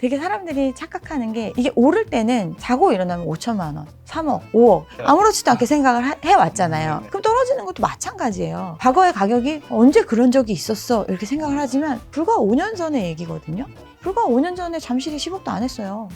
되게 사람들이 착각하는 게 이게 오를 때는 자고 일어나면 5천만 원, 3억, 5억 아무렇지도 않게 생각을 해왔잖아요. 그럼 떨어지는 것도 마찬가지예요. 과거의 가격이 언제 그런 적이 있었어 이렇게 생각을 하지만 불과 5년 전의 얘기거든요. 불과 5년 전에 잠실이 10억도 안 했어요.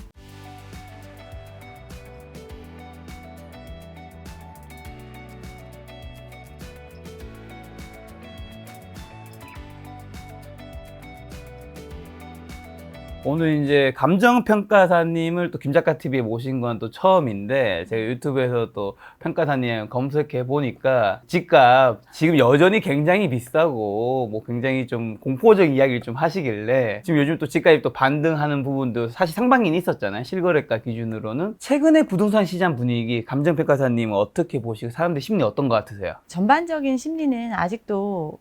오늘 이제 감정평가사님을 또 김작가TV에 모신 건 또 처음인데, 제가 유튜브에서 또 평가사님 검색해 보니까 집값 지금 여전히 굉장히 비싸고 뭐 굉장히 좀 공포적인 이야기를 좀 하시길래, 지금 요즘 또 집값이 또 반등하는 부분도 사실 상반기는 있었잖아요. 실거래가 기준으로는. 최근에 부동산 시장 분위기 감정평가사님은 어떻게 보시고 사람들 심리 어떤 것 같으세요? 전반적인 심리는 아직도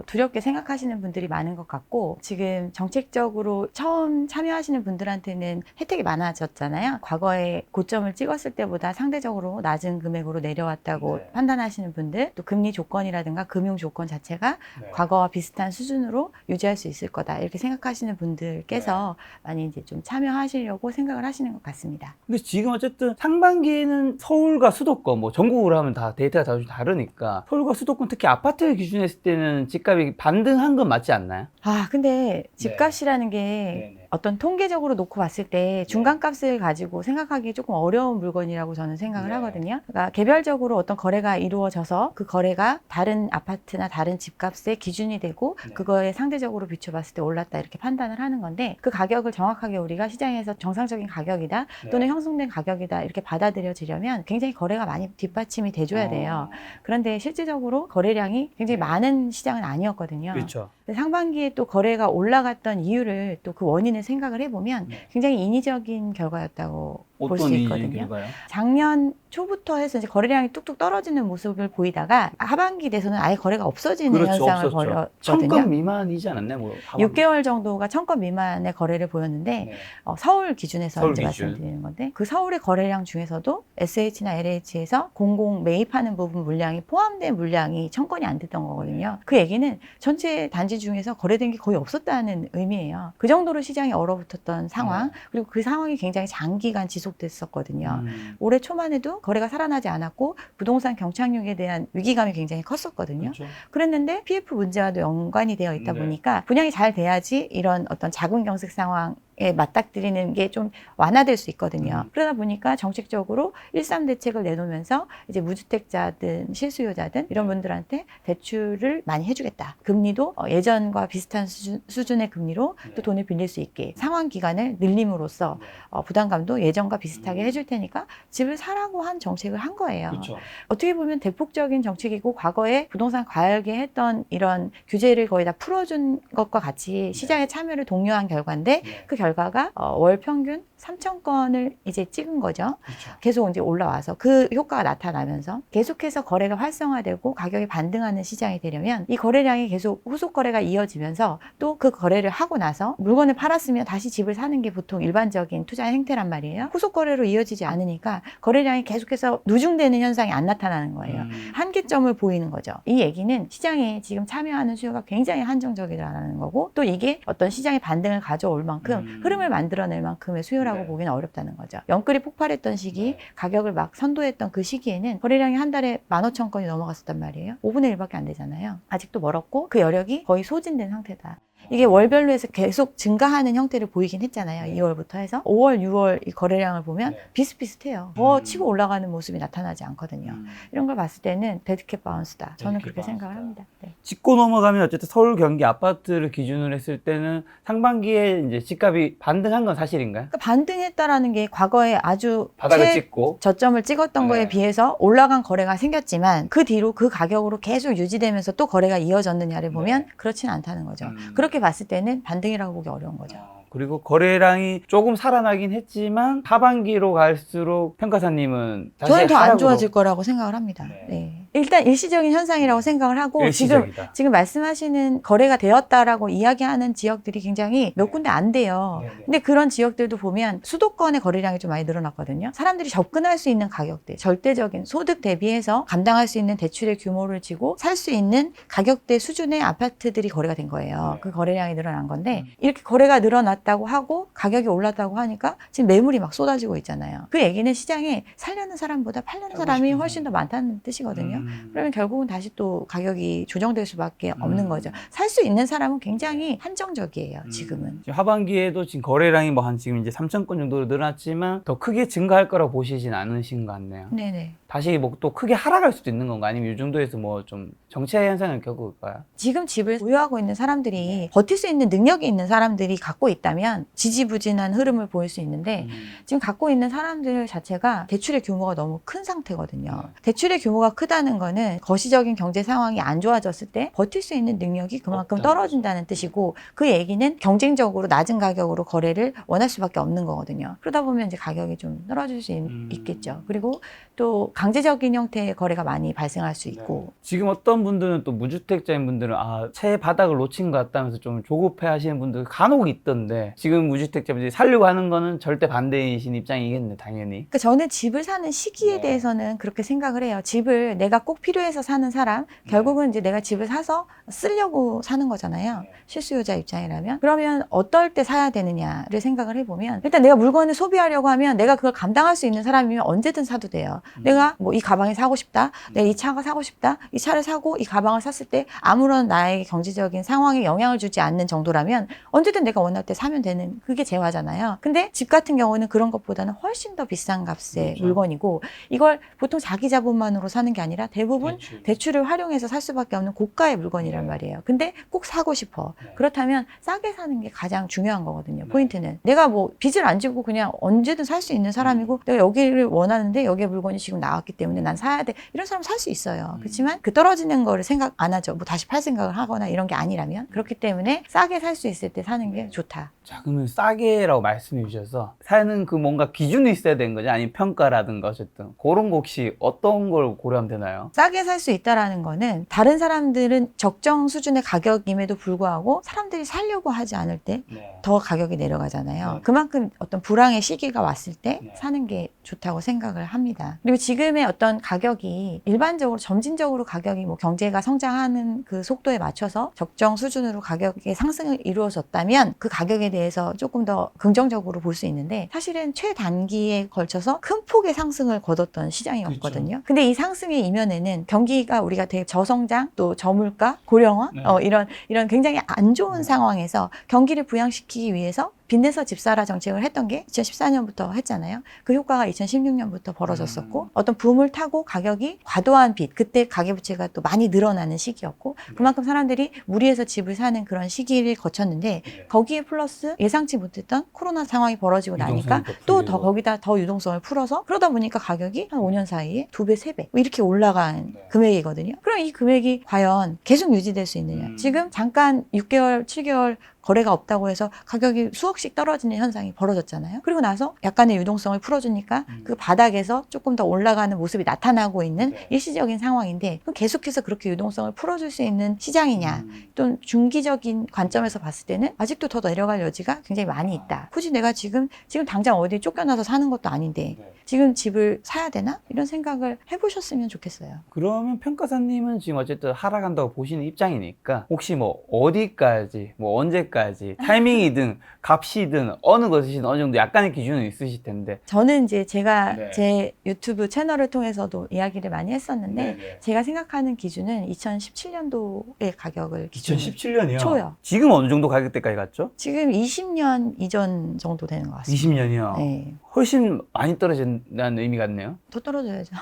두렵게 생각하시는 분들이 많은 것 같고, 지금 정책적으로 처음 참여하시는 분들한테는 혜택이 많아졌잖아요. 과거에 고점을 찍었을 때보다 상대적으로 낮은 금액으로 내려왔다고 네. 판단하시는 분들, 또 금리 조건이라든가 금융 조건 자체가 과거와 비슷한 수준으로 유지할 수 있을 거다 이렇게 생각하시는 분들께서 많이 이제 좀 참여하시려고 생각을 하시는 것 같습니다. 근데 지금 어쨌든 상반기에는 서울과 수도권, 뭐 전국으로 하면 다 데이터가 다 좀 다르니까 서울과 수도권 특히 아파트를 기준으로 했을 때는 집값이 반등한 건 맞지 않나요? 근데 집값이라는 게 어떤 통계적으로 놓고 봤을 때 중간값을 가지고 생각하기 조금 어려운 물건이라고 저는 생각을 하거든요. 그러니까 개별적으로 어떤 거래가 이루어져서 그 거래가 다른 아파트나 다른 집값의 기준이 되고 그거에 상대적으로 비춰봤을 때 올랐다 이렇게 판단을 하는 건데, 그 가격을 정확하게 우리가 시장에서 정상적인 가격이다 또는 형성된 가격이다 이렇게 받아들여지려면 굉장히 거래가 많이 뒷받침이 돼줘야 돼요. 그런데 실질적으로 거래량이 굉장히 많은 시장은 아니었거든요. 그렇죠. 상반기에 또 거래가 올라갔던 이유를 또 그 원인을 생각을 해보면 굉장히 인위적인 결과였다고 볼 수 어떤 있거든요. 이유인가요? 작년 초부터 해서 이제 거래량이 뚝뚝 떨어지는 모습을 보이다가 하반기 돼서는 아예 거래가 없어지는 현상을 벌였거든요. 1000건 미만이지 않았나요? 뭐 6개월 정도가 1000건 미만의 거래를 보였는데 서울 기준에서 서울 이제 기준. 말씀드리는 건데, 그 서울의 거래량 중에서도 SH나 LH에서 공공 매입하는 부분 물량이 포함된 물량이 1000건이 안 됐던 거거든요. 그 얘기는 전체 단지 중에서 거래된 게 거의 없었다는 의미예요. 그 정도로 시장이 얼어붙었던 상황, 그리고 그 상황이 굉장히 장기간 지속됐었거든요. 올해 초만 해도 거래가 살아나지 않았고 부동산 경착륙에 대한 위기감이 굉장히 컸었거든요. 그랬는데 PF 문제와도 연관이 되어 있다 보니까 분양이 잘 돼야지 이런 어떤 자금 경색 상황에 맞닥뜨리는 게 좀 완화될 수 있거든요. 그러다 보니까 정책적으로 1.3 대책을 내놓으면서 이제 무주택자든 실수요자든 이런 분들한테 대출을 많이 해주겠다. 금리도 예전과 비슷한 수준의 금리로 또 돈을 빌릴 수 있게 상환 기간을 늘림으로써 부담감도 예전과 비슷하게 해줄 테니까 집을 사라고 한 정책을 한 거예요. 그렇죠. 어떻게 보면 대폭적인 정책이고, 과거에 부동산 과열기에 했던 이런 규제를 거의 다 풀어준 것과 같이 시장의 참여를 독려한 결과인데, 그 결과가 월 평균 3,000건을 이제 찍은 거죠. 계속 이제 올라와서 그 효과가 나타나면서 계속해서 거래가 활성화되고 가격이 반등하는 시장이 되려면 이 거래량이 계속 후속 거래가 이어지면서 또 그 거래를 하고 나서 물건을 팔았으면 다시 집을 사는 게 보통 일반적인 투자 행태란 말이에요. 후속 거래로 이어지지 않으니까 거래량이 계속해서 누중되는 현상이 안 나타나는 거예요. 한계점을 보이는 거죠. 이 얘기는 시장에 지금 참여하는 수요가 굉장히 한정적이라는 거고, 또 이게 어떤 시장의 반등을 가져올 만큼 흐름을 만들어낼 만큼의 수요라고 보기는 어렵다는 거죠. 영끌이 폭발했던 시기, 가격을 막 선도했던 그 시기에는 거래량이 한 달에 15,000건이 넘어갔었단 말이에요. 5분의 1밖에 안 되잖아요. 아직도 멀었고 그 여력이 거의 소진된 상태다. 이게 월별로 해서 계속 증가하는 형태를 보이긴 했잖아요. 2월부터 해서 5월, 6월 이 거래량을 보면 비슷비슷해요. 더 치고 올라가는 모습이 나타나지 않거든요. 이런 걸 봤을 때는 데드캣 바운스다. 저는 그렇게 생각을 합니다. 네. 짚고 넘어가면 어쨌든 서울, 경기 아파트를 기준으로 했을 때는 상반기에 이제 집값이 반등한 건 사실인가요? 그러니까 반등했다라는 게 과거에 아주 바닥을 찍고 저점을 찍었던 거에 비해서 올라간 거래가 생겼지만 그 뒤로 그 가격으로 계속 유지되면서 또 거래가 이어졌느냐를 보면 그렇진 않다는 거죠. 그렇게 봤을 때는 반등이라고 보기 어려운 거죠. 그리고 거래량이 조금 살아나긴 했지만 하반기로 갈수록 평가사님은 다시 저는 더 안 하락으로. 좋아질 거라고 생각을 합니다. 네. 일단 일시적인 현상이라고 생각을 하고 일시적이다. 지금 말씀하시는 거래가 되었다라고 이야기하는 지역들이 굉장히 몇 군데 안 돼요. 네네. 근데 그런 지역들도 보면 수도권의 거래량이 좀 많이 늘어났거든요. 사람들이 접근할 수 있는 가격대, 절대적인 소득 대비해서 감당할 수 있는 대출의 규모를 지고 살 수 있는 가격대 수준의 아파트들이 거래가 된 거예요. 네. 그 거래량이 늘어난 건데 이렇게 거래가 늘어났다고 하고 가격이 올랐다고 하니까 지금 매물이 막 쏟아지고 있잖아요. 그 얘기는 시장에 살려는 사람보다 팔려는 사람이 훨씬 더 많다는 뜻이거든요. 그러면 결국은 다시 또 가격이 조정될 수밖에 없는 거죠. 살 수 있는 사람은 굉장히 한정적이에요. 지금은. 지금 하반기에도 지금 거래량이 뭐 한 지금 이제 3천 건 정도로 늘어났지만 더 크게 증가할 거라고 보시진 않으신 것 같네요. 네네. 다시 뭐 또 크게 하락할 수도 있는 건가? 아니면 이 정도에서 뭐 좀 정체 현상을 겪을까요? 지금 집을 보유하고 있는 사람들이 버틸 수 있는 능력이 있는 사람들이 갖고 있다면 지지부진한 흐름을 보일 수 있는데 지금 갖고 있는 사람들 자체가 대출의 규모가 너무 큰 상태거든요. 대출의 규모가 크다는 거는 거시적인 경제 상황이 안 좋아졌을 때 버틸 수 있는 능력이 그만큼 떨어진다는 뜻이고 그 얘기는 경쟁적으로 낮은 가격으로 거래를 원할 수밖에 없는 거거든요. 그러다 보면 이제 가격이 좀 떨어질 수 있겠죠. 그리고 또 강제적인 형태의 거래가 많이 발생할 수 있고 지금 어떤 분들은 또 무주택자인 분들은 채 바닥을 놓친 것 같다면서 좀 조급해 하시는 분들 간혹 있던데 지금 무주택자분들이 살려고 하는 거는 절대 반대이신 입장이겠네, 당연히. 그러니까 저는 집을 사는 시기에 대해서는 그렇게 생각을 해요. 집을 내가 꼭 필요해서 사는 사람, 결국은 이제 내가 집을 사서 쓰려고 사는 거잖아요. 실수요자 입장이라면. 그러면 어떨 때 사야 되느냐를 생각을 해보면 일단 내가 물건을 소비하려고 하면 내가 그걸 감당할 수 있는 사람이면 언제든 사도 돼요. 내가 뭐 이 가방이 사고 싶다, 내가 이 차가 사고 싶다, 이 차를 사고 이 가방을 샀을 때 아무런 나에게 경제적인 상황에 영향을 주지 않는 정도라면 언제든 내가 원할 때 사면 되는 그게 재화잖아요. 근데 집 같은 경우는 그런 것보다는 훨씬 더 비싼 값의 물건이고 이걸 보통 자기 자본만으로 사는 게 아니라 대부분 대출을 활용해서 살 수밖에 없는 고가의 물건이란 말이에요. 근데 꼭 사고 싶어. 그렇다면 싸게 사는 게 가장 중요한 거거든요. 포인트는. 내가 뭐 빚을 안 지고 그냥 언제든 살 수 있는 사람이고 내가 여기를 원하는데 여기에 물건이 지금 나왔기 때문에 난 사야 돼. 이런 사람 살 수 있어요. 그렇지만 그 떨어지는 거를 생각 안 하죠. 뭐 다시 팔 생각을 하거나 이런 게 아니라면. 그렇기 때문에 싸게 살 수 있을 때 사는 게 좋다. 자, 그러면 싸게라고 말씀해 주셔서 사는 그 뭔가 기준이 있어야 되는 거죠? 아니면 평가라든가 어쨌든 그런 거 혹시 어떤 걸 고려하면 되나요? 싸게 살 수 있다라는 거는 다른 사람들은 적정 수준의 가격임에도 불구하고 사람들이 살려고 하지 않을 때 더 가격이 내려가잖아요. 그만큼 어떤 불황의 시기가 왔을 때 사는 게 좋다고 생각을 합니다. 그리고 지금의 어떤 가격이 일반적으로 점진적으로 가격이 뭐 경제가 성장하는 그 속도에 맞춰서 적정 수준으로 가격의 상승을 이루어졌다면 그 가격에 대해서 조금 더 긍정적으로 볼 수 있는데 사실은 최단기에 걸쳐서 큰 폭의 상승을 거뒀던 시장이었거든요. 근데 이 상승의 이면에는 경기가 우리가 되게 저성장 또 저물가 고령화 이런 굉장히 안 좋은 상황에서 경기를 부양시키기 위해서 빚내서 집사라 정책을 했던 게 2014년부터 했잖아요. 그 효과가 2016년부터 벌어졌었고 어떤 붐을 타고 가격이 과도한 빚, 그때 가계부채가 또 많이 늘어나는 시기였고 그만큼 사람들이 무리해서 집을 사는 그런 시기를 거쳤는데 거기에 플러스 예상치 못했던 코로나 상황이 벌어지고 나니까 또 더 거기다 더 유동성을 풀어서 그러다 보니까 가격이 한 5년 사이에 2배, 3배 이렇게 올라간 금액이거든요. 그럼 이 금액이 과연 계속 유지될 수 있느냐. 지금 잠깐 6개월, 7개월 거래가 없다고 해서 가격이 수억씩 떨어지는 현상이 벌어졌잖아요. 그리고 나서 약간의 유동성을 풀어주니까 그 바닥에서 조금 더 올라가는 모습이 나타나고 있는 일시적인 상황인데 그럼 계속해서 그렇게 유동성을 풀어줄 수 있는 시장이냐 또 중기적인 관점에서 봤을 때는 아직도 더 내려갈 여지가 굉장히 많이 있다. 굳이 내가 지금 당장 어디 쫓겨나서 사는 것도 아닌데 지금 집을 사야 되나? 이런 생각을 해보셨으면 좋겠어요. 그러면 평가사님은 지금 어쨌든 하락한다고 보시는 입장이니까 혹시 뭐 어디까지 뭐 언제까지 타이밍이든 값이든 어느 것이든 어느 정도 약간의 기준은 있으실 텐데 저는 이제 제가 제 유튜브 채널을 통해서도 이야기를 많이 했었는데 제가 생각하는 기준은 2017년도의 가격을 기준으로 2017년이요? 초요. 지금 어느 정도 가격대까지 갔죠? 지금 20년 이전 정도 되는 것 같습니다. 20년이요? 네. 훨씬 많이 떨어진다는 의미 같네요. 더 떨어져야죠.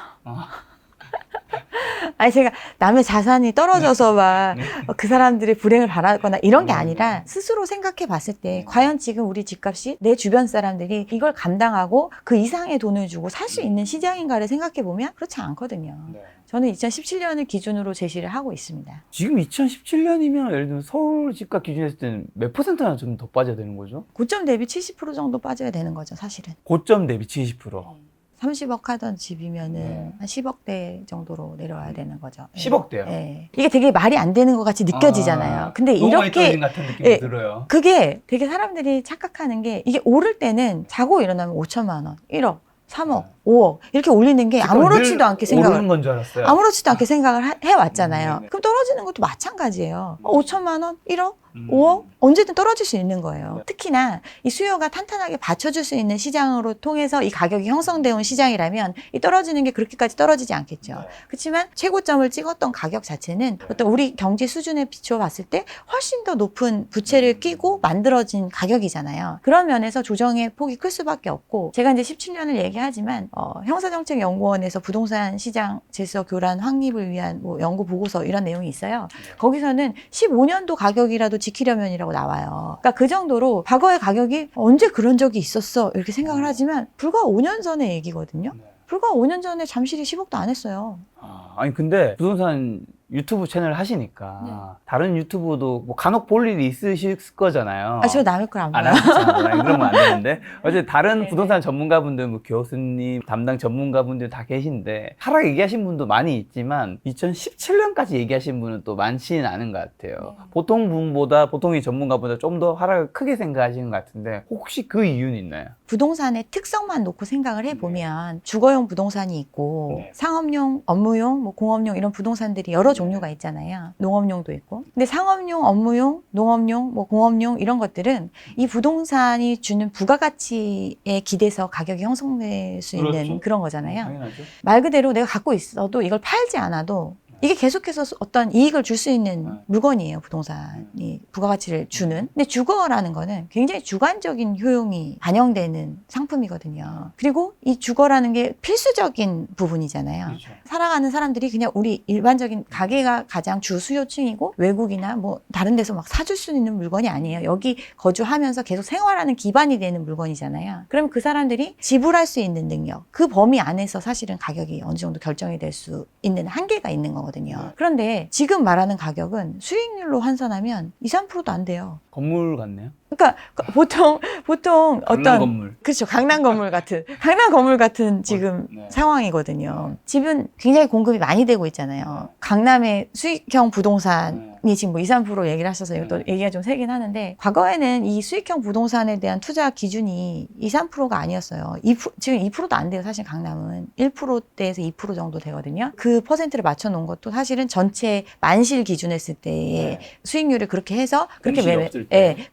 아니 제가 남의 자산이 떨어져서 막 그 사람들의 불행을 바라거나 이런 게 아니라 스스로 생각해 봤을 때 과연 지금 우리 집값이 내 주변 사람들이 이걸 감당하고 그 이상의 돈을 주고 살 수 있는 시장인가를 생각해 보면 그렇지 않거든요. 저는 2017년을 기준으로 제시를 하고 있습니다. 지금 2017년이면 예를 들면 서울 집값 기준으로 했을 때는 몇 퍼센트나 좀 더 빠져야 되는 거죠? 고점 대비 70% 정도 빠져야 되는 거죠, 사실은. 고점 대비 70%. 30억 하던 집이면은 네. 한 10억대 정도로 내려와야 되는 거죠. 10억대요? 네. 이게 되게 말이 안 되는 것 같이 느껴지잖아요. 근데 너무 많이 이렇게 떨어진 같은 느낌이 예, 들어요. 그게 되게 사람들이 착각하는 게 이게 오를 때는 자고 일어나면 5천만 원, 1억, 3억, 5억 이렇게 올리는 게 아무렇지도 않게 오르는 생각을 건 줄 알았어요. 아무렇지도 않게 생각을 해왔잖아요. 네. 그럼 떨어지는 것도 마찬가지예요. 5천만 원, 1억, 음. 5억 언제든 떨어질 수 있는 거예요. 네. 특히나 이 수요가 탄탄하게 받쳐줄 수 있는 시장으로 통해서 이 가격이 형성되어 온 시장이라면 이 떨어지는 게 그렇게까지 떨어지지 않겠죠. 네. 그렇지만 최고점을 찍었던 가격 자체는 어떤 우리 경제 수준에 비추어 봤을 때 훨씬 더 높은 부채를 끼고 만들어진 가격이잖아요. 그런 면에서 조정의 폭이 클 수밖에 없고 제가 이제 17년을 얘기하지만 형사정책연구원에서 부동산 시장 질서 교란 확립을 위한 뭐 연구 보고서 이런 내용이 있어요. 거기서는 15년도 가격이라도 지키려면이라고 나와요. 그러니까 그 정도로 과거의 가격이 언제 그런 적이 있었어 이렇게 생각을 하지만 불과 5년 전의 얘기거든요. 네. 불과 5년 전에 잠실이 10억도 안 했어요. 아니 근데 부동산 유튜브 채널 하시니까 네. 다른 유튜브도 뭐 간혹 볼 일이 있으실 거잖아요. 저 남의 걸 안 봐요. 그러면 안 되는데 어제 다른 네네. 부동산 전문가분들, 뭐 교수님, 담당 전문가분들 다 계신데 하락 얘기하신 분도 많이 있지만 2017년까지 얘기하신 분은 또 많지는 않은 것 같아요. 네. 보통의 전문가보다 좀 더 하락을 크게 생각하시는 것 같은데 혹시 그 이유는 있나요? 부동산의 특성만 놓고 생각을 해보면 주거용 부동산이 있고 네. 상업용, 업무용, 뭐 공업용 이런 부동산들이 여러 종류가 있잖아요. 농업용도 있고. 근데 상업용, 업무용, 농업용, 뭐 공업용 이런 것들은 이 부동산이 주는 부가가치에 기대서 가격이 형성될 수 있는 그렇죠. 그런 거잖아요. 당연하죠. 말 그대로 내가 갖고 있어도 이걸 팔지 않아도 이게 계속해서 어떤 이익을 줄 수 있는 물건이에요, 부동산이. 부가가치를 주는. 근데 주거라는 거는 굉장히 주관적인 효용이 반영되는 상품이거든요. 그리고 이 주거라는 게 필수적인 부분이잖아요. 그렇죠. 살아가는 사람들이 그냥 우리 일반적인 가게가 가장 주 수요층이고 외국이나 뭐 다른 데서 막 사줄 수 있는 물건이 아니에요. 여기 거주하면서 계속 생활하는 기반이 되는 물건이잖아요. 그럼 그 사람들이 지불할 수 있는 능력, 그 범위 안에서 사실은 가격이 어느 정도 결정이 될 수 있는 한계가 있는 거거든요. 그런데 지금 말하는 가격은 수익률로 환산하면 2, 3%도 안 돼요. 건물 같네요. 그러니까 보통 강남 어떤 건물. 그렇죠. 강남 건물 같은 지금 네. 상황이거든요. 집은 굉장히 공급이 많이 되고 있잖아요. 강남의 수익형 부동산이 지금 뭐 2, 3% 얘기를 하셔서 이것도 얘기가 좀 세긴 하는데 과거에는 이 수익형 부동산에 대한 투자 기준이 2, 3%가 아니었어요. 지금 2%도 안 돼요. 사실 강남은 1%대에서 2% 정도 되거든요. 그 퍼센트를 맞춰 놓은 것도 사실은 전체 만실 기준했을 때의 수익률을 그렇게 해서 그렇게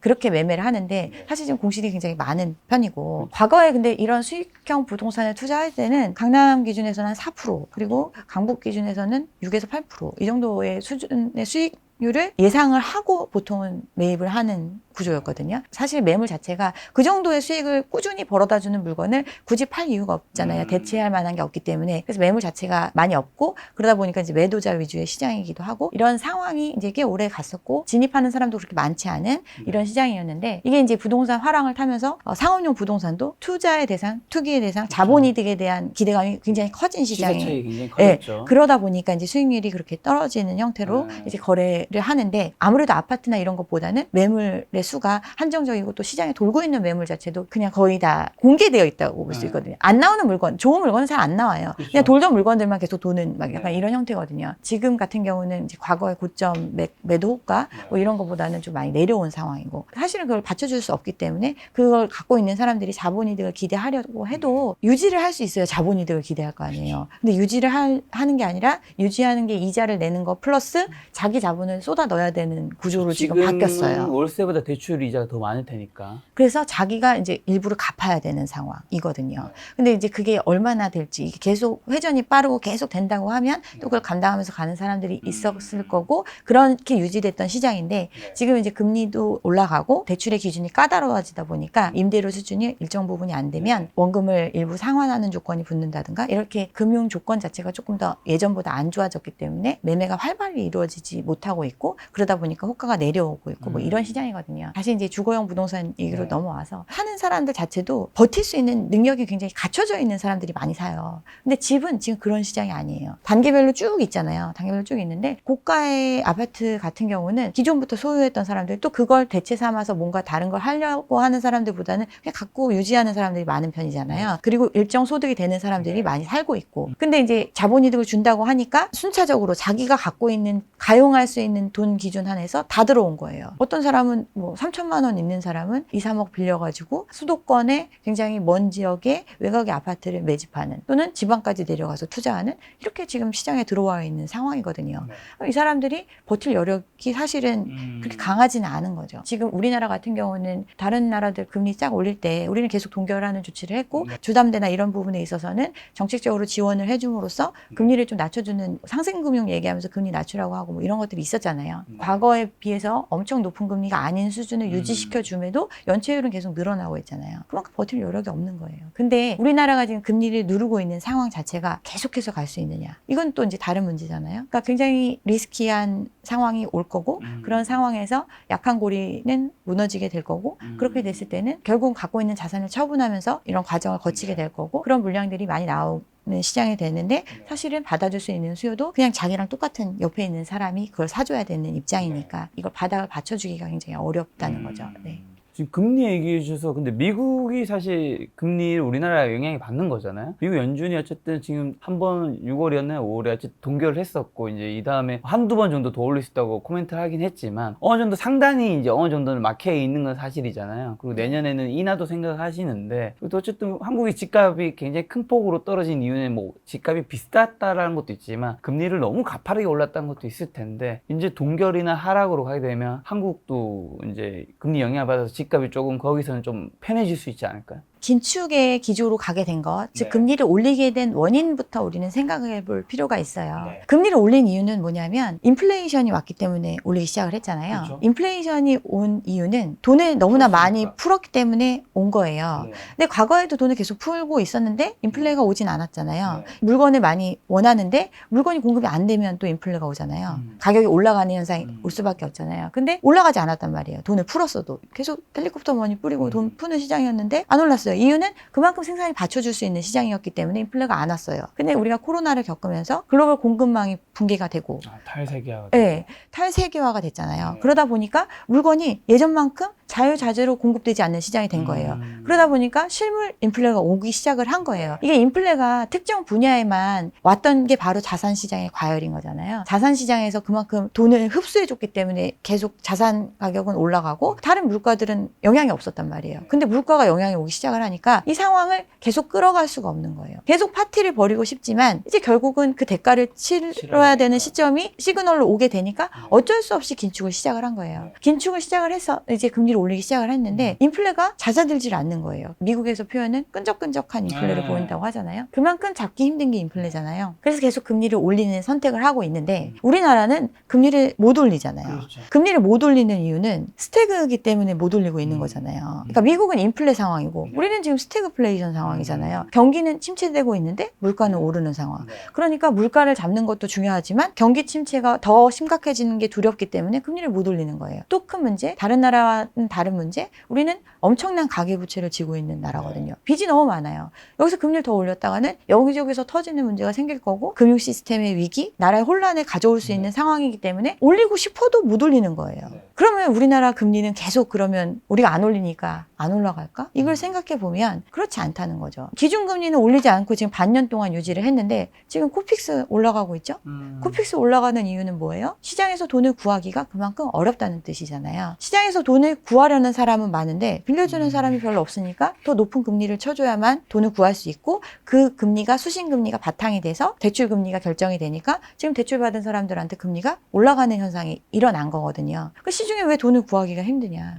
그렇게 매매를 하는데 사실 지금 공실이 굉장히 많은 편이고 과거에 근데 이런 수익형 부동산에 투자할 때는 강남 기준에서는 한 4% 그리고 강북 기준에서는 6에서 8% 이 정도의 수준의 수익률을 예상을 하고 보통은 매입을 하는 구조였거든요. 사실 매물 자체가 그 정도의 수익을 꾸준히 벌어다주는 물건을 굳이 팔 이유가 없잖아요. 대체할 만한 게 없기 때문에. 그래서 매물 자체가 많이 없고 그러다 보니까 이제 매도자 위주의 시장이기도 하고 이런 상황이 이제 꽤 오래 갔었고 진입하는 사람도 그렇게 많지 않은 이런 시장이었는데 이게 이제 부동산 화랑을 타면서 상업용 부동산도 투자의 대상, 투기의 대상, 자본이득에 대한 기대감이 굉장히 커진 시장이 시세 차이 굉장히 커졌죠. 그러다 보니까 이제 수익률이 그렇게 떨어지는 형태로 이제 거래를 하는데 아무래도 아파트나 이런 것보다는 매물의 수가 한정적이고 또 시장에 돌고 있는 매물 자체도 그냥 거의 다 공개되어 있다고 볼 수 있거든요. 안 나오는 물건, 좋은 물건은 잘 안 나와요. 그렇죠. 그냥 돌던 물건들만 계속 도는 막 약간 이런 형태거든요. 지금 같은 경우는 이제 과거의 고점 매도 호가 뭐 이런 것보다는 좀 많이 내려온 상황이고 사실은 그걸 받쳐줄 수 없기 때문에 그걸 갖고 있는 사람들이 자본이득을 기대하려고 해도 유지를 할 수 있어야 자본이득을 기대할 거 아니에요. 근데 유지를 하는 게 아니라 유지하는 게 이자를 내는 거 플러스 자기 자본을 쏟아 넣어야 되는 구조로 지금 바뀌었어요. 월세보다 대출 이자가 더 많을 테니까. 그래서 자기가 이제 일부를 갚아야 되는 상황이거든요. 근데 이제 그게 얼마나 될지 이게 계속 회전이 빠르고 계속 된다고 하면 또 그걸 감당하면서 가는 사람들이 있었을 거고 그렇게 유지됐던 시장인데 지금 이제 금리도 올라가고 대출의 기준이 까다로워지다 보니까 임대료 수준이 일정 부분이 안 되면 원금을 일부 상환하는 조건이 붙는다든가 이렇게 금융 조건 자체가 조금 더 예전보다 안 좋아졌기 때문에 매매가 활발히 이루어지지 못하고 있고 그러다 보니까 호가가 내려오고 있고 뭐 이런 시장이거든요. 있거든요. 다시 이제 주거용 부동산 얘기로 네. 넘어와서 사는 사람들 자체도 버틸 수 있는 능력이 굉장히 갖춰져 있는 사람들이 많이 사요. 근데 집은 지금 그런 시장이 아니에요. 단계별로 쭉 있잖아요. 단계별로 쭉 있는데 고가의 아파트 같은 경우는 기존부터 소유했던 사람들 또 그걸 대체 삼아서 뭔가 다른 걸 하려고 하는 사람들보다는 그냥 갖고 유지하는 사람들이 많은 편이잖아요. 그리고 일정 소득이 되는 사람들이 많이 살고 있고. 근데 이제 자본이득을 준다고 하니까 순차적으로 자기가 갖고 있는 가용할 수 있는 돈 기준 한에서 다 들어온 거예요. 어떤 사람은 뭐 3천만 원 있는 사람은 2, 3억 빌려가지고 수도권에 굉장히 먼 지역에 외곽의 아파트를 매집하는 또는 지방까지 내려가서 투자하는 이렇게 지금 시장에 들어와 있는 상황이거든요. 이 사람들이 버틸 여력이 사실은 그렇게 강하지는 않은 거죠. 지금 우리나라 같은 경우는 다른 나라들 금리 쫙 올릴 때 우리는 계속 동결하는 조치를 했고 주담대나 이런 부분에 있어서는 정책적으로 지원을 해줌으로써 금리를 좀 낮춰주는 상생금융 얘기하면서 금리 낮추라고 하고 뭐 이런 것들이 있었잖아요. 과거에 비해서 엄청 높은 금리가 아닌 수준을 유지시켜줌에도 연체율은 계속 늘어나고 있잖아요. 그만큼 버틸 여력이 없는 거예요. 근데 우리나라가 지금 금리를 누르고 있는 상황 자체가 계속해서 갈 수 있느냐. 이건 또 이제 다른 문제잖아요. 그러니까 굉장히 리스키한 상황이 올 거고 그런 상황에서 약한 고리는 무너지게 될 거고 그렇게 됐을 때는 결국 갖고 있는 자산을 처분하면서 이런 과정을 거치게 될 거고 그런 물량들이 많이 나오는 시장이 되는데 사실은 받아줄 수 있는 수요도 그냥 자기랑 똑같은 옆에 있는 사람이 그걸 사줘야 되는 입장이니까 이걸 바닥을 받쳐주기가 굉장히 어렵다는 거죠. 네. 지금 금리 얘기해 주셔서 근데 미국이 사실 금리를 우리나라에 영향이 받는 거잖아요. 미국 연준이 어쨌든 지금 한 번 6월이었나요? 5월에 어쨌든 동결을 했었고 이제 이 다음에 한두 번 정도 더 올릴 수 있다고 코멘트를 하긴 했지만 어느 정도 상단이 이제 어느 정도는 막혀 있는 건 사실이잖아요. 그리고 내년에는 인하도 생각하시는데 또 어쨌든 한국의 집값이 굉장히 큰 폭으로 떨어진 이유는 뭐 집값이 비쌌다라는 것도 있지만 금리를 너무 가파르게 올랐다는 것도 있을 텐데 이제 동결이나 하락으로 가게 되면 한국도 이제 금리 영향을 받아서 집값이 조금 거기서는 좀 편해질 수 있지 않을까요? 긴축의 기조로 가게 된 것, 즉 금리를 올리게 된 원인부터 우리는 생각해 볼 필요가 있어요. 금리를 올린 이유는 뭐냐면 인플레이션이 왔기 때문에 올리기 시작을 했잖아요. 그렇죠. 인플레이션이 온 이유는 돈을 너무나 많이 풀었기 때문에 온 거예요. 근데 과거에도 돈을 계속 풀고 있었는데 인플레가 오진 않았잖아요. 물건을 많이 원하는데 물건이 공급이 안 되면 또 인플레가 오잖아요. 가격이 올라가는 현상이 올 수밖에 없잖아요. 근데 올라가지 않았단 말이에요. 돈을 풀었어도. 계속 헬리콥터 머니 뿌리고 돈 푸는 시장이었는데 안 올랐어요. 이유는 그만큼 생산이 받쳐줄 수 있는 시장이었기 때문에 인플레가 안 왔어요. 근데 우리가 코로나를 겪으면서 글로벌 공급망이 붕괴가 되고 탈세계화가 네, 탈세계화가 됐잖아요. 그러다 보니까 물건이 예전만큼 자유자재로 공급되지 않는 시장이 된 거예요. 그러다 보니까 실물 인플레가 오기 시작을 한 거예요. 이게 인플레가 특정 분야에만 왔던 게 바로 자산 시장의 과열인 거잖아요. 자산 시장에서 그만큼 돈을 흡수해줬기 때문에 계속 자산 가격은 올라가고 다른 물가들은 영향이 없었단 말이에요. 근데 물가가 영향이 오기 시작을 하니까 이 상황을 계속 끌어갈 수가 없는 거예요. 계속 파티를 벌이고 싶지만 이제 결국은 그 대가를 치러야 되는 시점이 시그널로 오게 되니까 어쩔 수 없이 긴축을 시작을 한 거예요. 긴축을 시작을 해서 이제 금리를 올리기 시작을 했는데 인플레가 잦아들질 않는 거예요. 미국에서 표현은 끈적끈적한 인플레를 보인다고 하잖아요. 그만큼 잡기 힘든 게 인플레잖아요. 그래서 계속 금리를 올리는 선택을 하고 있는데 우리나라는 금리를 못 올리잖아요. 그렇죠. 금리를 못 올리는 이유는 스태그이기 때문에 못 올리고 있는 거잖아요. 그러니까 미국은 인플레 상황이고 우리는 지금 스태그플레이션 상황이잖아요. 경기는 침체되고 있는데 물가는 오르는 상황. 그러니까 물가를 잡는 것도 중요하지만 경기 침체가 더 심각해지는 게 두렵기 때문에 금리를 못 올리는 거예요. 또 큰 문제, 다른 나라와는 다른 문제, 우리는 엄청난 가계부채를 지고 있는 나라거든요. 빚이 너무 많아요. 여기서 금리를 더 올렸다가는 여기저기서 터지는 문제가 생길 거고 금융 시스템의 위기, 나라의 혼란을 가져올 수 있는 상황이기 때문에 올리고 싶어도 못 올리는 거예요. 그러면 우리나라 금리는 계속 그러면 우리가 안 올리니까 안 올라갈까? 이걸 생각해 보면 그렇지 않다는 거죠. 기준금리는 올리지 않고 지금 반년 동안 유지를 했는데 지금 코픽스 올라가고 있죠? 코픽스 올라가는 이유는 뭐예요? 시장에서 돈을 구하기가 그만큼 어렵다는 뜻이잖아요. 시장에서 돈을 구하려는 사람은 많은데 빌려주는 사람이 별로 없으니까 더 높은 금리를 쳐줘야만 돈을 구할 수 있고 그 금리가 수신금리가 바탕이 돼서 대출금리가 결정이 되니까 지금 대출받은 사람들한테 금리가 올라가는 현상이 일어난 거거든요. 그 시중에 왜 돈을 구하기가 힘드냐.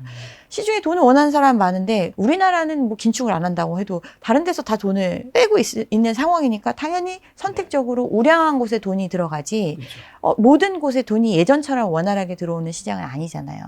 시중에 돈을 원하는 사람 많은데 우리나라는 뭐 긴축을 안 한다고 해도 다른 데서 다 돈을 빼고 있는 상황이니까 당연히 선택적으로 우량한 곳에 돈이 들어가지 모든 곳에 돈이 예전처럼 원활하게 들어오는 시장은 아니잖아요.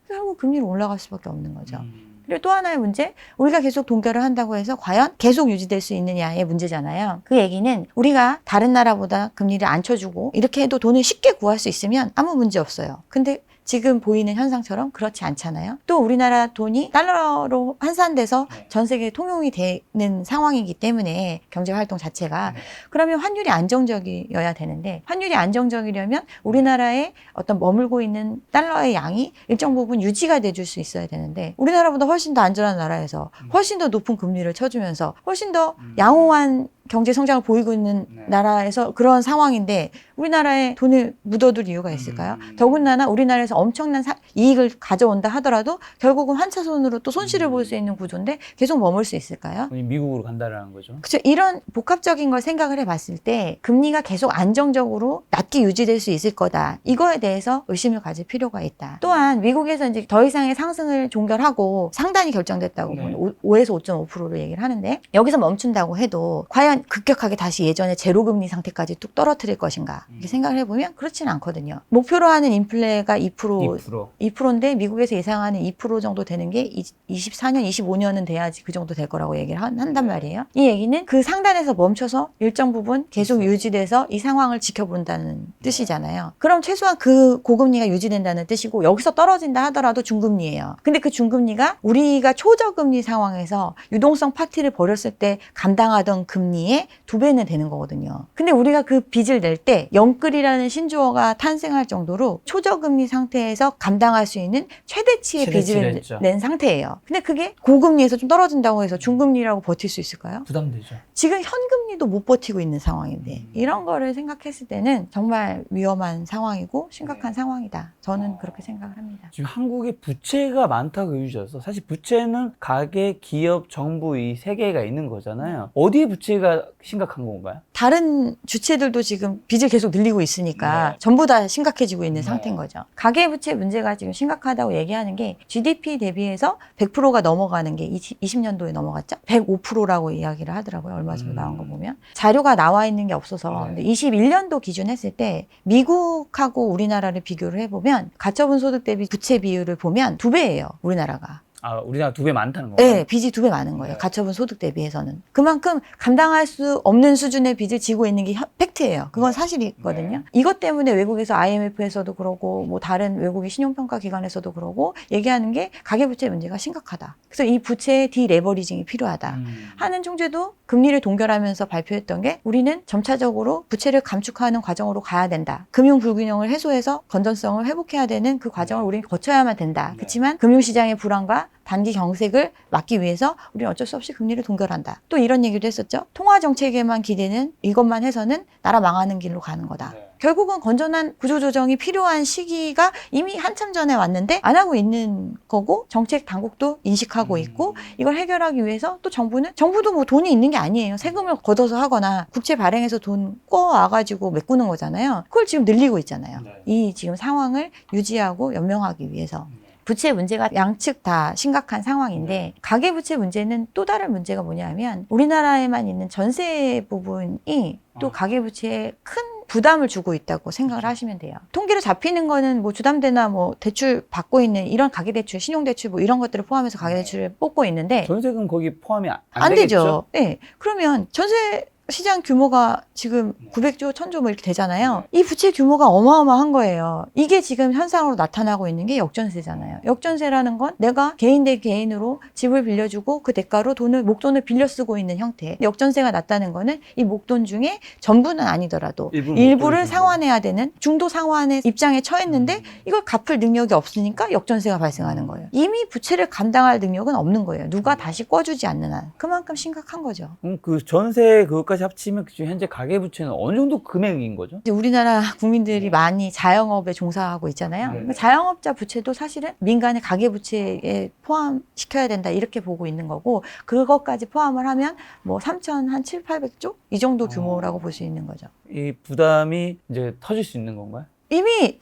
결국 금리를 올라갈 수밖에 없는 거죠. 그리고 또 하나의 문제, 우리가 계속 동결을 한다고 해서 과연 계속 유지될 수 있느냐의 문제잖아요. 그 얘기는 우리가 다른 나라보다 금리를 안 쳐주고 이렇게 해도 돈을 쉽게 구할 수 있으면 아무 문제 없어요. 근데 지금 보이는 현상처럼 그렇지 않잖아요. 또 우리나라 돈이 달러로 환산돼서 전 세계에 통용이 되는 상황이기 때문에 경제 활동 자체가 그러면 환율이 안정적이어야 되는데 환율이 안정적이려면 우리나라에 어떤 머물고 있는 달러의 양이 일정 부분 유지가 돼줄 수 있어야 되는데 우리나라보다 훨씬 더 안전한 나라에서 훨씬 더 높은 금리를 쳐주면서 훨씬 더 양호한 경제 성장을 보이고 있는 나라에서 그런 상황인데 우리나라에 돈을 묻어둘 이유가 있을까요? 더군다나 우리나라에서 엄청난 이익을 가져온다 하더라도 결국은 환차손으로 또 손실을 볼 수 있는 구조인데 계속 머물 수 있을까요? 미국으로 간다라는 거죠. 그렇죠. 이런 복합적인 걸 생각을 해봤을 때 금리가 계속 안정적으로 낮게 유지될 수 있을 거다. 이거에 대해서 의심을 가질 필요가 있다. 또한 미국에서 이제 더 이상의 상승을 종결하고 상단이 결정됐다고 보면 5에서 5.5%로 얘기를 하는데 여기서 멈춘다고 해도 과연 급격하게 다시 예전에 제로금리 상태까지 뚝 떨어뜨릴 것인가 이렇게 생각을 해보면 그렇지는 않거든요. 목표로 하는 인플레가 2%인데 미국에서 예상하는 2% 정도 되는 게 24년, 25년은 돼야지 그 정도 될 거라고 얘기를 한단 말이에요. 이 얘기는 그 상단에서 멈춰서 일정 부분 계속 유지돼서 이 상황을 지켜본다는 뜻이잖아요. 그럼 최소한 그 고금리가 유지된다는 뜻이고 여기서 떨어진다 하더라도 중금리예요. 근데 그 중금리가 우리가 초저금리 상황에서 유동성 파티를 벌였을 때 감당하던 금리의 2배는 되는 거거든요. 근데 우리가 그 빚을 낼 때 영끌이라는 신조어가 탄생할 정도로 초저금리 상태에서 감당할 수 있는 최대치의 빚을 낸 상태예요. 근데 그게 고금리에서 좀 떨어진다고 해서 중금리라고 버틸 수 있을까요? 부담되죠. 지금 현금리도 못 버티고 있는 상황인데 이런 거를 생각했을 때는 정말 위험한 상황이고 심각한 상황이다. 저는 그렇게 생각을 합니다. 지금 한국에 부채가 많다고 여기져서 사실 부채는 가계, 기업, 정부 이 세 개가 있는 거잖아요. 어디에 부채가 심각한 건가요? 다른 주체들도 지금 빚을 계속 늘리고 있으니까 전부 다 심각해지고 있는 상태인 거죠. 가계부채 문제가 지금 심각하다고 얘기하는 게 GDP 대비해서 100%가 넘어가는 게 20년도에 넘어갔죠. 105%라고 이야기를 하더라고요. 얼마 전에 나온 거 보면. 자료가 나와 있는 게 없어서 근데 21년도 기준 했을 때 미국하고 우리나라를 비교를 해보면 가처분 소득 대비 부채 비율을 보면 2배예요. 우리나라가. 아, 우리나라 2배 많다는 거예요? 네, 빚이 2배 많은 거예요. 가처분 소득 대비해서는. 그만큼 감당할 수 없는 수준의 빚을 지고 있는 게 팩트예요. 그건 사실이거든요. 이것 때문에 외국에서 IMF에서도 그러고 뭐 다른 외국의 신용평가 기관에서도 그러고 얘기하는 게 가계부채 문제가 심각하다. 그래서 이 부채의 디레버리징이 필요하다. 하는 총재도 금리를 동결하면서 발표했던 게 우리는 점차적으로 부채를 감축하는 과정으로 가야 된다. 금융 불균형을 해소해서 건전성을 회복해야 되는 그 과정을 우리는 거쳐야만 된다. 그렇지만 금융시장의 불안과 단기 경색을 막기 위해서 우리는 어쩔 수 없이 금리를 동결한다. 또 이런 얘기도 했었죠. 통화정책에만 기대는 이것만 해서는 나라 망하는 길로 가는 거다. 결국은 건전한 구조조정이 필요한 시기가 이미 한참 전에 왔는데 안 하고 있는 거고 정책 당국도 인식하고 있고 이걸 해결하기 위해서 또 정부도 뭐 돈이 있는 게 아니에요. 세금을 걷어서 하거나 국채 발행해서 돈 꼬아와가지고 메꾸는 거잖아요. 그걸 지금 늘리고 있잖아요. 이 지금 상황을 유지하고 연명하기 위해서. 부채 문제가 양측 다 심각한 상황인데 가계부채 문제는 또 다른 문제가 뭐냐면 우리나라에만 있는 전세 부분이 또 가계부채에 큰 부담을 주고 있다고 생각을 하시면 돼요. 통계로 잡히는 거는 뭐 주담대나 뭐 대출 받고 있는 이런 가계대출, 신용대출 뭐 이런 것들을 포함해서 가계대출을 뽑고 있는데 전세금 거기 포함이 안 되겠죠? 되죠. 네. 그러면 전세 시장 규모가 지금 900조, 1000조 뭐 이렇게 되잖아요. 이 부채 규모가 어마어마한 거예요. 이게 지금 현상으로 나타나고 있는 게 역전세잖아요. 역전세라는 건 내가 개인 대 개인으로 집을 빌려주고 그 대가로 목돈을 빌려 쓰고 있는 형태. 역전세가 났다는 거는 이 목돈 중에 전부는 아니더라도 일부를 상환해야 되는 중도 상환의 입장에 처했는데 이걸 갚을 능력이 없으니까 역전세가 발생하는 거예요. 이미 부채를 감당할 능력은 없는 거예요. 누가 다시 꿔주지 않는 한. 그만큼 심각한 거죠. 그 전세 그것까지 합치면 지금 현재 가계부채는 어느 정도 금액인 거죠? 이제 우리나라 국민들이 많이 자영업에 종사하고 있잖아요. 자영업자 부채도 사실은 민간의 가계부채에 포함시켜야 된다 이렇게 보고 있는 거고 그것까지 포함을 하면 뭐 3,700, 800조? 이 정도 규모라고 볼 수 있는 거죠. 이 부담이 이제 터질 수 있는 건가요? 이미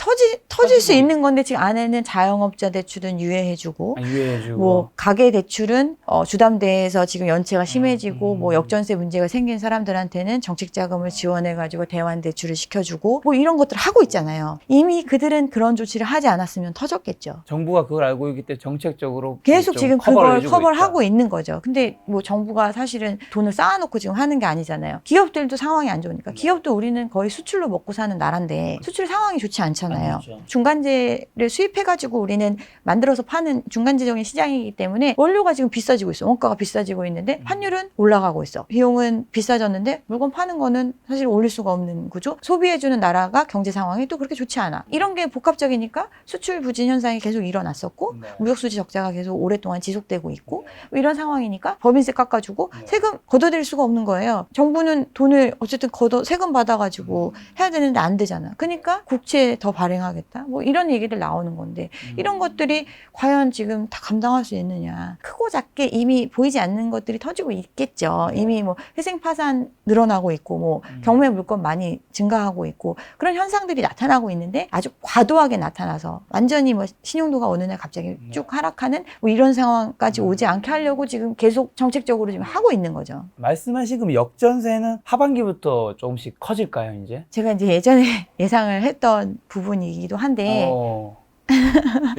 터질 수 있는 건데 지금 안에는 자영업자 대출은 유예해주고 유예해주고 뭐 가계 대출은 주담대에서 지금 연체가 심해지고 뭐 역전세 문제가 생긴 사람들한테는 정책 자금을 지원해가지고 대환 대출을 시켜주고 뭐 이런 것들을 하고 있잖아요. 이미 그들은 그런 조치를 하지 않았으면 터졌겠죠. 정부가 그걸 알고 있기 때문에 정책적으로 계속 지금 그걸 커버를 하고 있는 거죠. 근데 뭐 정부가 사실은 돈을 쌓아놓고 지금 하는 게 아니잖아요. 기업들도 상황이 안 좋으니까 기업도 우리는 거의 수출로 먹고 사는 나라인데 수출 상황이 시장이 좋지 않잖아요. 그렇죠. 중간재를 수입해가지고 우리는 만들어서 파는 중간재적인 시장이기 때문에 원료가 지금 비싸지고 있어. 원가가 비싸지고 있는데 환율은 올라가고 있어. 비용은 비싸졌는데 물건 파는 거는 사실 올릴 수가 없는 구조. 소비해주는 나라가 경제 상황이 또 그렇게 좋지 않아. 이런 게 복합적이니까 수출 부진 현상이 계속 일어났었고 무역수지 적자가 계속 오랫동안 지속되고 있고 뭐 이런 상황이니까 법인세 깎아주고 세금 걷어들일 수가 없는 거예요. 정부는 돈을 어쨌든 세금 받아가지고 해야 되는데 안 되잖아. 그러니까 국채 더 발행하겠다. 뭐 이런 얘기들 나오는 건데 이런 것들이 과연 지금 다 감당할 수 있느냐. 크고 작게 이미 보이지 않는 것들이 터지고 있겠죠. 이미 뭐 회생 파산 늘어나고 있고 뭐 경매 물건 많이 증가하고 있고 그런 현상들이 나타나고 있는데 아주 과도하게 나타나서 완전히 뭐 신용도가 어느 날 갑자기 쭉 하락하는 뭐 이런 상황까지 오지 않게 하려고 지금 계속 정책적으로 지금 하고 있는 거죠. 말씀하신 그 역전세는 하반기부터 조금씩 커질까요, 이제? 제가 이제 예전에 예상을 했던 부분이기도 한데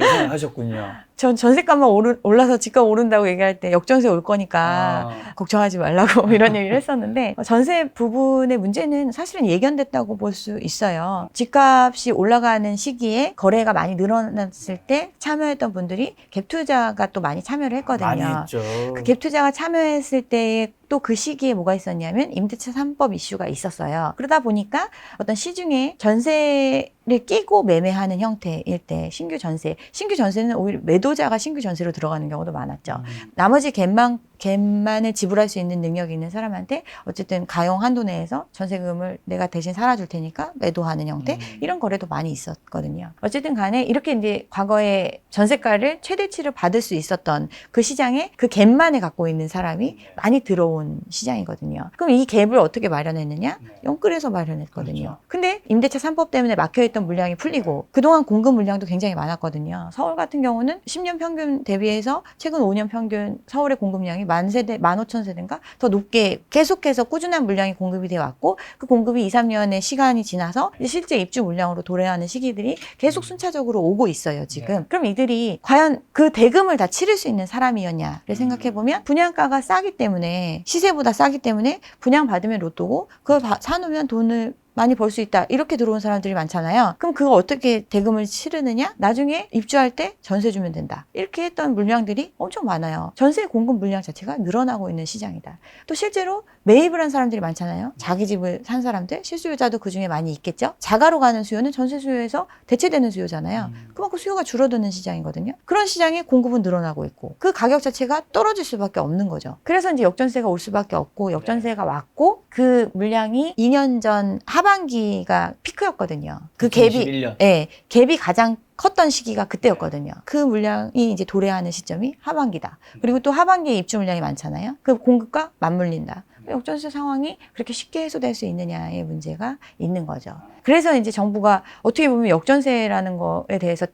예상을 하셨군요. 전 전세값만 올라서 집값 오른다고 얘기할 때 역전세 올 거니까 걱정하지 말라고 이런 얘기를 했었는데 전세 부분의 문제는 사실은 예견됐다고 볼 수 있어요. 집값이 올라가는 시기에 거래가 많이 늘어났을 때 참여했던 분들이 갭투자가 또 많이 참여를 했거든요. 많이 했죠. 그 갭투자가 참여했을 때 또 그 시기에 뭐가 있었냐면 임대차 3법 이슈가 있었어요. 그러다 보니까 어떤 시중에 전세를 끼고 매매하는 형태일 때 신규 전세는 오히려 매도자가 신규 전세로 들어가는 경우도 많았죠. 나머지 갭만을 지불할 수 있는 능력이 있는 사람한테 어쨌든 가용 한도 내에서 전세금을 내가 대신 살아줄 테니까 매도하는 형태 이런 거래도 많이 있었거든요. 어쨌든 간에 이렇게 이제 과거에 전세가를 최대치를 받을 수 있었던 그 시장에 그 갭만을 갖고 있는 사람이 많이 들어온 시장이거든요. 그럼 이 갭을 어떻게 마련했느냐? 영끌에서 마련했거든요. 그렇죠. 근데 임대차 3법 때문에 막혀있던 물량이 풀리고 그동안 공급 물량도 굉장히 많았거든요. 서울 같은 경우는 10년 평균 대비해서 최근 5년 평균 서울의 공급량이 10,000세대, 15,000세대인가 더 높게 계속해서 꾸준한 물량이 공급이 되어 왔고 그 공급이 2, 3년의 시간이 지나서 이제 실제 입주 물량으로 도래하는 시기들이 계속 순차적으로 오고 있어요, 지금. 그럼 이들이 과연 그 대금을 다 치를 수 있는 사람이었냐를 생각해보면 분양가가 싸기 때문에 시세보다 싸기 때문에 분양받으면 로또고 그걸 사놓으면 돈을 많이 벌 수 있다. 이렇게 들어온 사람들이 많잖아요. 그럼 그거 어떻게 대금을 치르느냐? 나중에 입주할 때 전세 주면 된다. 이렇게 했던 물량들이 엄청 많아요. 전세 공급 물량 자체가 늘어나고 있는 시장이다. 또 실제로 매입을 한 사람들이 많잖아요. 자기 집을 산 사람들, 실수요자도 그중에 많이 있겠죠. 자가로 가는 수요는 전세 수요에서 대체되는 수요잖아요. 그만큼 수요가 줄어드는 시장이거든요. 그런 시장에 공급은 늘어나고 있고 그 가격 자체가 떨어질 수밖에 없는 거죠. 그래서 이제 역전세가 올 수밖에 없고 역전세가 왔고 그 물량이 2년 전 하반기가 피크였거든요. 그 갭이, 예, 갭이 가장 컸던 시기가 그때였거든요. 그 물량이 이제 도래하는 시점이 하반기다. 그리고 또 하반기에 입주 물량이 많잖아요. 그 공급과 맞물린다. 역전세 상황이 그렇게 쉽게 해소될 수 있느냐의 문제가 있는 거죠. 그래서 이제 정부가 어떻게 보면 역전세라는 거에 대해서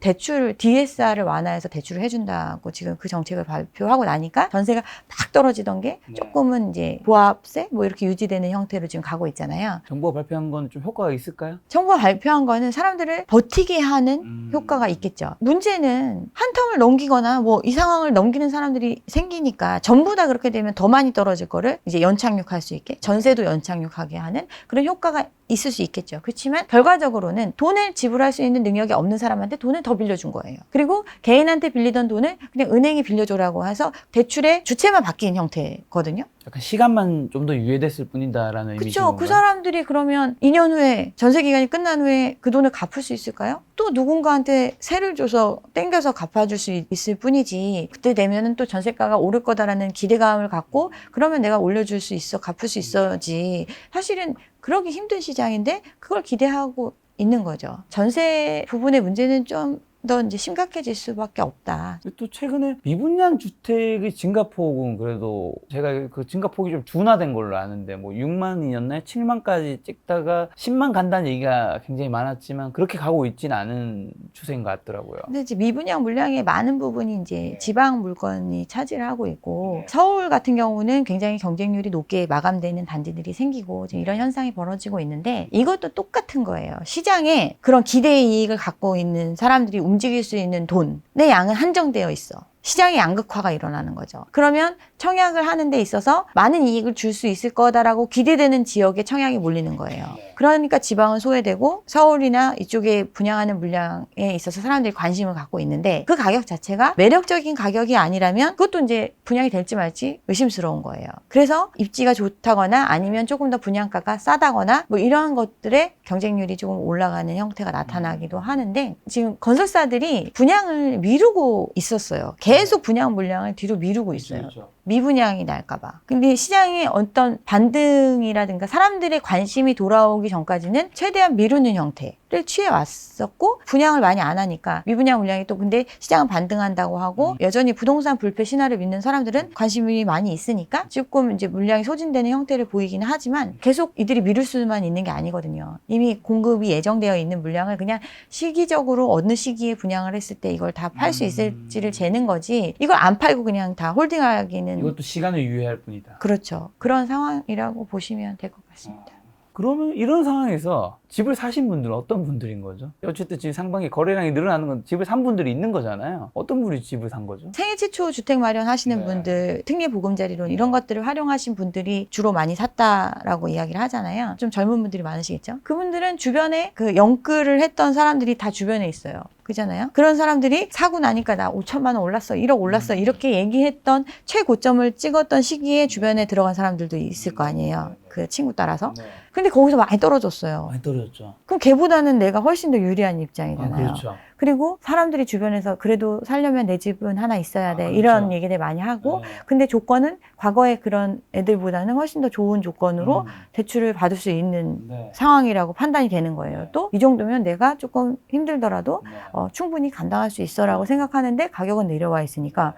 DSR을 완화해서 대출을 해준다고 지금 그 정책을 발표하고 나니까 전세가 막 떨어지던 게 조금은 이제 보합세 뭐 이렇게 유지되는 형태로 지금 가고 있잖아요. 정부가 발표한 건 좀 효과가 있을까요? 정부가 발표한 거는 사람들을 버티게 하는 효과가 있겠죠. 문제는 한 텀을 넘기거나 뭐 이 상황을 넘기는 사람들이 생기니까 전부 다 그렇게 되면 더 많이 떨어질 거를 이제 연착륙할 수 있게 전세도 연착륙하게 하는 그런 효과가 있을 수 있겠죠. 그렇지만 결과적으로는 돈을 지불할 수 있는 능력이 없는 사람한테 돈을 더 빌려준 거예요. 그리고 개인한테 빌리던 돈을 그냥 은행이 빌려줘라고 해서 대출의 주체만 바뀐 형태거든요. 약간 시간만 좀 더 유예됐을 뿐이다라는 의미죠. 그렇죠. 그 사람들이 그러면 2년 후에 전세 기간이 끝난 후에 그 돈을 갚을 수 있을까요? 또 누군가한테 세를 줘서 땡겨서 갚아줄 수 있을 뿐이지 그때 되면은 또 전세가가 오를 거다라는 기대감을 갖고 그러면 내가 올려줄 수 있어 갚을 수 있어야지 사실은 그러기 힘든 시장인데 그걸 기대하고 있는 거죠. 전세 부분의 문제는 좀 더 이제 심각해질 수밖에 없다. 또 최근에 미분양 주택의 증가폭은 그래도 제가 그 증가폭이 좀 둔화된 걸로 아는데 뭐 6만이었나요? 7만까지 찍다가 10만 간다는 얘기가 굉장히 많았지만 그렇게 가고 있지는 않은 추세인 것 같더라고요. 근데 이제 미분양 물량의 많은 부분이 이제 지방 물건이 차지를 하고 있고 서울 같은 경우는 굉장히 경쟁률이 높게 마감되는 단지들이 생기고 지금 이런 현상이 벌어지고 있는데 이것도 똑같은 거예요. 시장에 그런 기대 이익을 갖고 있는 사람들이 움직일 수 있는 돈의 양은 한정되어 있어. 시장의 양극화가 일어나는 거죠. 그러면 청약을 하는 데 있어서 많은 이익을 줄 수 있을 거다라고 기대되는 지역에 청약이 몰리는 거예요. 그러니까 지방은 소외되고 서울이나 이쪽에 분양하는 물량에 있어서 사람들이 관심을 갖고 있는데 그 가격 자체가 매력적인 가격이 아니라면 그것도 이제 분양이 될지 말지 의심스러운 거예요. 그래서 입지가 좋다거나 아니면 조금 더 분양가가 싸다거나 뭐 이러한 것들의 경쟁률이 조금 올라가는 형태가 나타나기도 하는데 지금 건설사들이 분양을 미루고 있었어요. 계속 분양 물량을 뒤로 미루고 있어요. 그렇죠. 미분양이 날까봐. 근데 시장의 어떤 반등이라든가 사람들의 관심이 돌아오기 전까지는 최대한 미루는 형태를 취해왔었고 분양을 많이 안 하니까 미분양 물량이 또 근데 시장은 반등한다고 하고 여전히 부동산 불패 신화를 믿는 사람들은 관심이 많이 있으니까 조금 이제 물량이 소진되는 형태를 보이기는 하지만 계속 이들이 미룰 수만 있는 게 아니거든요. 이미 공급이 예정되어 있는 물량을 그냥 시기적으로 어느 시기에 분양을 했을 때 이걸 다 팔 수 있을지를 재는 거지 이걸 안 팔고 그냥 다 홀딩하기는 이것도 시간을 유예할 뿐이다. 그렇죠. 그런 상황이라고 보시면 될 것 같습니다. 그러면 이런 상황에서 집을 사신 분들은 어떤 분들인 거죠? 어쨌든 지금 상반기 거래량이 늘어나는 건 집을 산 분들이 있는 거잖아요. 어떤 분이 집을 산 거죠? 생애 최초 주택 마련하시는 분들, 특례보금자리론 이런 것들을 활용하신 분들이 주로 많이 샀다라고 이야기를 하잖아요. 좀 젊은 분들이 많으시겠죠? 그분들은 주변에 그 영끌을 했던 사람들이 다 주변에 있어요. 그잖아요. 그런 사람들이 사고 나니까 나 5천만 원 올랐어, 1억 올랐어 이렇게 얘기했던 최고점을 찍었던 시기에 주변에 들어간 사람들도 있을 거 아니에요. 그 친구 따라서. 근데 거기서 많이 떨어졌어요. 많이 떨어졌죠. 그럼 걔보다는 내가 훨씬 더 유리한 입장이잖아요. 그렇죠. 그리고 사람들이 주변에서 그래도 살려면 내 집은 하나 있어야 돼. 그렇죠. 이런 얘기들 많이 하고 근데 조건은 과거의 그런 애들보다는 훨씬 더 좋은 조건으로 대출을 받을 수 있는 상황이라고 판단이 되는 거예요. 또 이 정도면 내가 조금 힘들더라도 충분히 감당할 수 있어라고 생각하는데 가격은 내려와 있으니까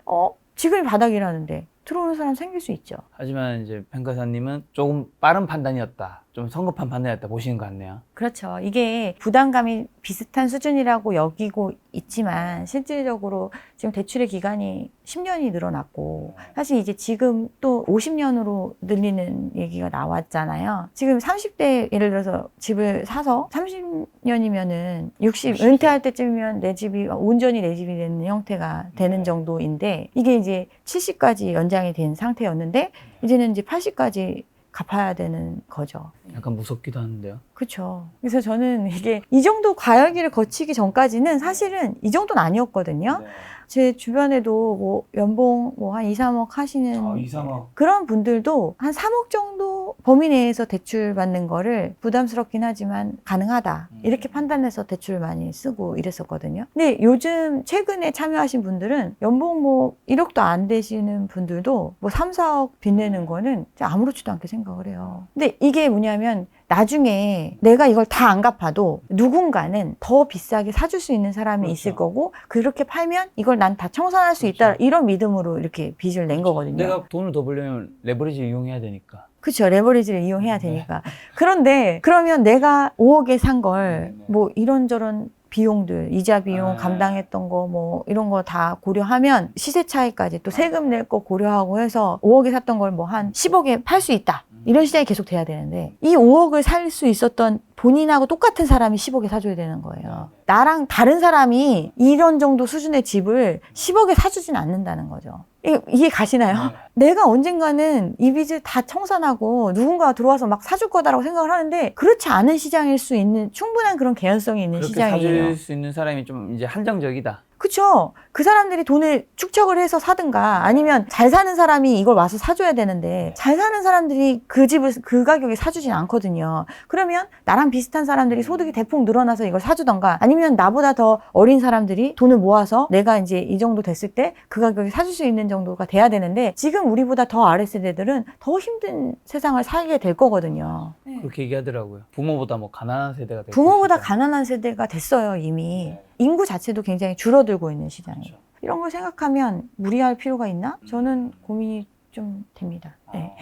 지금이 바닥이라는데 들어오는 사람 생길 수 있죠. 하지만 이제 평가사님은 조금 빠른 판단이었다. 좀 성급한 판단이었다 보시는 것 같네요. 그렇죠. 이게 부담감이 비슷한 수준이라고 여기고 있지만 실질적으로 지금 대출의 기간이 10년이 늘어났고 사실 이제 지금 또 50년으로 늘리는 얘기가 나왔잖아요. 지금 30대 예를 들어서 집을 사서 30년이면은 60 은퇴할 때쯤이면 내 집이 온전히 내 집이 되는 형태가 되는 정도인데 이게 이제 70까지 연장이 된 상태였는데 이제는 이제 80까지 갚아야 되는 거죠. 약간 무섭기도 하는데요. 그렇죠. 그래서 저는 이게 이 정도 과열기를 거치기 전까지는 사실은 이 정도는 아니었거든요. 제 주변에도 뭐 연봉 뭐 한 2, 3억 하시는 2, 3억. 그런 분들도 한 3억 정도 범위 내에서 대출 받는 거를 부담스럽긴 하지만 가능하다. 이렇게 판단해서 대출을 많이 쓰고 이랬었거든요. 근데 요즘 최근에 참여하신 분들은 연봉 뭐 1억도 안 되시는 분들도 뭐 3, 4억 빚내는 거는 아무렇지도 않게 생각을 해요. 근데 이게 뭐냐면 나중에 내가 이걸 다 안 갚아도 누군가는 더 비싸게 사줄 수 있는 사람이 있을 거고 그렇게 팔면 이걸 난 다 청산할 수 있다 이런 믿음으로 이렇게 빚을 낸 거거든요. 내가 돈을 더 벌려면 레버리지 이용해야 되니까. 그렇죠. 레버리지를 이용해야 되니까. 그런데 그러면 내가 5억에 산 걸 뭐 이런저런 비용들, 이자 비용 감당했던 거 뭐 이런 거 다 고려하면 시세 차이까지 또 세금 낼 거 고려하고 해서 5억에 샀던 걸 뭐 한 10억에 팔 수 있다. 이런 시장이 계속 돼야 되는데 이 5억을 살 수 있었던 본인하고 똑같은 사람이 10억에 사줘야 되는 거예요. 나랑 다른 사람이 이런 정도 수준의 집을 10억에 사주진 않는다는 거죠. 이해 가시나요? 내가 언젠가는 이 빚을 다 청산하고 누군가가 들어와서 막 사줄 거다라고 생각을 하는데 그렇지 않은 시장일 수 있는 충분한 그런 개연성이 있는 그렇게 시장이에요. 사줄 수 있는 사람이 좀 이제 한정적이다. 그쵸. 그 사람들이 돈을 축적을 해서 사든가 아니면 잘 사는 사람이 이걸 와서 사줘야 되는데 잘 사는 사람들이 그 집을 그 가격에 사주진 않거든요. 그러면 나랑 비슷한 사람들이 소득이 대폭 늘어나서 이걸 사주던가 아니면 나보다 더 어린 사람들이 돈을 모아서 내가 이제 이 정도 됐을 때 그 가격에 사줄 수 있는 정도가 돼야 되는데 지금 우리보다 더 아랫세대들은 더 힘든 세상을 살게 될 거거든요. 그렇게 얘기하더라고요. 부모보다 뭐 가난한 세대가 되고 부모보다 가난한 세대가 됐어요, 이미. 인구 자체도 굉장히 줄어들고 있는 시장이에요. 이런 걸 생각하면 무리할 필요가 있나? 저는 고민이 좀 됩니다. 네.